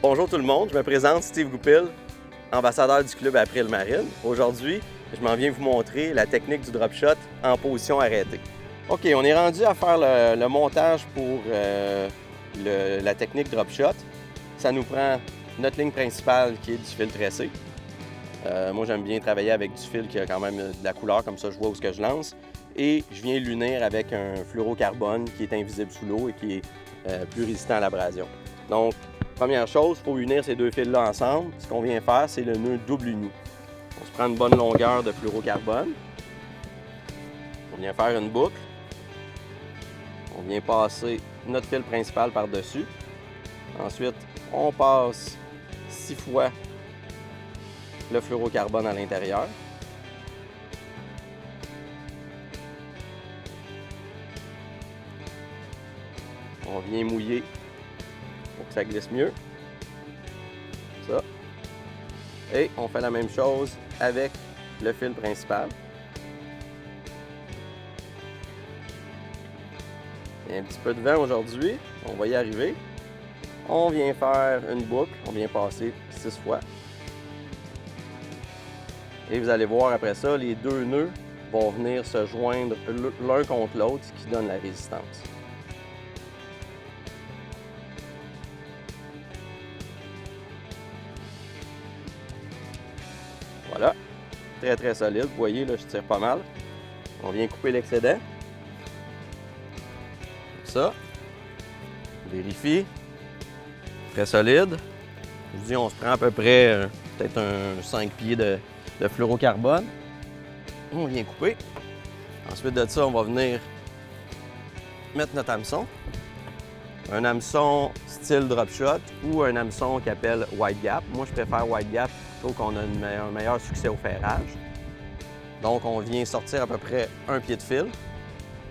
Bonjour tout le monde, je me présente Steve Goupil, ambassadeur du club April Marine. Aujourd'hui, je m'en viens vous montrer la technique du drop shot en position arrêtée. OK, on est rendu à faire le montage pour la technique drop shot. Ça nous prend notre ligne principale qui est du fil tressé. Moi, j'aime bien travailler avec du fil qui a quand même de la couleur, comme ça je vois où ce que je lance. Et je viens l'unir avec un fluorocarbone qui est invisible sous l'eau et qui est plus résistant à l'abrasion. Donc, première chose, il faut unir ces deux fils-là ensemble. Ce qu'on vient faire, c'est le nœud double uni. On se prend une bonne longueur de fluorocarbone. On vient faire une boucle. On vient passer notre fil principal par-dessus. Ensuite, on passe 6 fois le fluorocarbone à l'intérieur. On vient mouiller pour que ça glisse mieux. Ça. Et on fait la même chose avec le fil principal. Il y a un petit peu de vent aujourd'hui, on va y arriver. On vient faire une boucle, on vient passer 6 fois. Et vous allez voir après ça, les deux nœuds vont venir se joindre l'un contre l'autre, ce qui donne la résistance. Voilà, très solide. Vous voyez, là, je tire pas mal. On vient couper l'excédent. Ça. On vérifie. Très solide. Je vous dis, on se prend à peu près peut-être un 5 pieds de fluorocarbone. On vient couper. Ensuite de ça, on va venir mettre notre hameçon. Un hameçon style drop shot ou un hameçon qui appelle wide gap. Moi, je préfère wide gap plutôt qu'on a un meilleur succès au ferrage. Donc, on vient sortir à peu près un pied de fil.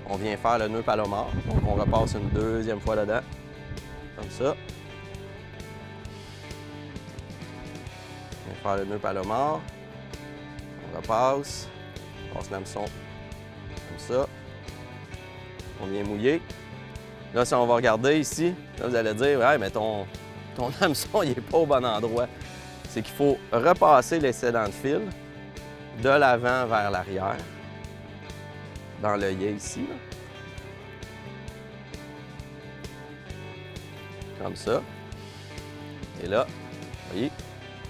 On vient faire le nœud palomar. Donc, on repasse une deuxième fois dedans, comme ça. On vient faire le nœud palomar. On repasse. On passe l'hameçon comme ça. On vient mouiller. Là, si on va regarder ici, là, vous allez dire, ouais, mais ton hameçon, il n'est pas au bon endroit. C'est qu'il faut repasser l'excédent de fil de l'avant vers l'arrière, dans l'œillet ici. Là. Comme ça. Et là, vous voyez,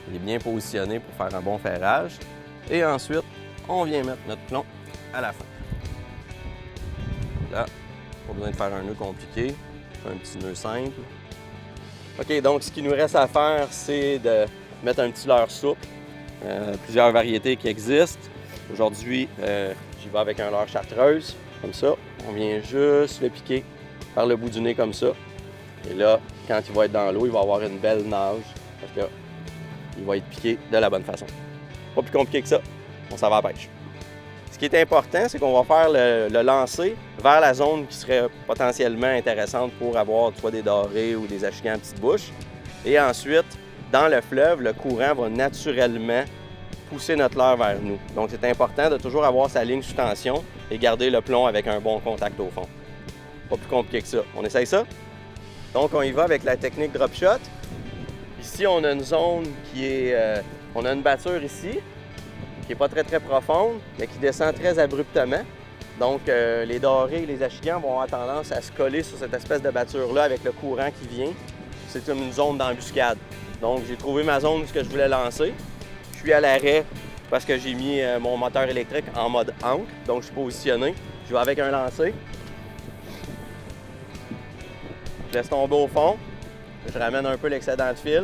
il est bien positionné pour faire un bon ferrage. Et ensuite, on vient mettre notre plomb à la fin. Là, pas besoin de faire un nœud compliqué, un petit nœud simple. OK, donc ce qu'il nous reste à faire, c'est de mettre un petit leurre souple. Plusieurs variétés qui existent. Aujourd'hui, j'y vais avec un leurre chartreuse, comme ça. On vient juste le piquer par le bout du nez comme ça. Et là, quand il va être dans l'eau, il va avoir une belle nage parce qu'il va être piqué de la bonne façon. Pas plus compliqué que ça, on s'en va à la pêche. Ce qui est important, c'est qu'on va faire le lancer vers la zone qui serait potentiellement intéressante pour avoir soit des dorés ou des achigan à petite bouche. Et ensuite, dans le fleuve, le courant va naturellement pousser notre leurre vers nous. Donc, c'est important de toujours avoir sa ligne sous tension et garder le plomb avec un bon contact au fond. Pas plus compliqué que ça. On essaye ça? Donc, on y va avec la technique drop shot. Ici, on a une zone qui est... on a une batture ici, qui n'est pas très profonde, mais qui descend très abruptement. Donc, les dorés et les achigans vont avoir tendance à se coller sur cette espèce de batture-là avec le courant qui vient. C'est comme une zone d'embuscade. Donc, j'ai trouvé ma zone où je voulais lancer. Je suis à l'arrêt parce que j'ai mis mon moteur électrique en mode ancre. Donc, je suis positionné. Je vais avec un lancer. Je laisse tomber au fond. Je ramène un peu l'excédent de fil.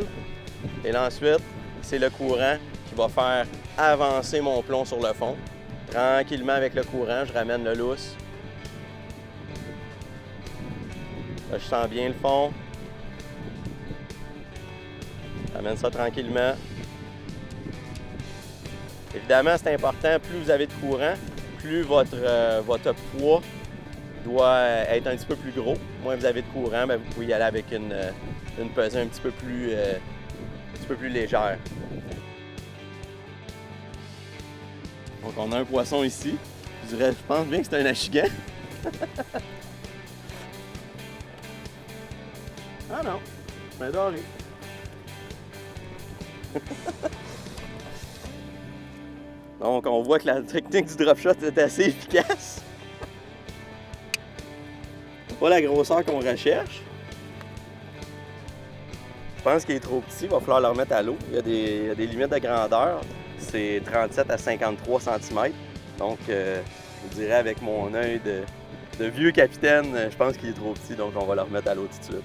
Et là, ensuite, c'est le courant qui va faire avancer mon plomb sur le fond. Tranquillement avec le courant, je ramène le lousse. Là, je sens bien le fond. Je ramène ça tranquillement. Évidemment, c'est important, plus vous avez de courant, plus votre poids doit être un petit peu plus gros. Moins vous avez de courant, bien, vous pouvez y aller avec une pesée un petit peu plus légère. Donc, on a un poisson ici. Je pense bien que c'est un achigan. Ah non, c'est un doré. Donc, on voit que la technique du drop shot est assez efficace. Pas la grosseur qu'on recherche. Je pense qu'il est trop petit, il va falloir le remettre à l'eau. Il y a des limites de grandeur. C'est 37 à 53 cm. Donc, je vous dirais avec mon œil de vieux capitaine, je pense qu'il est trop petit, donc on va le remettre à l'eau tout de suite.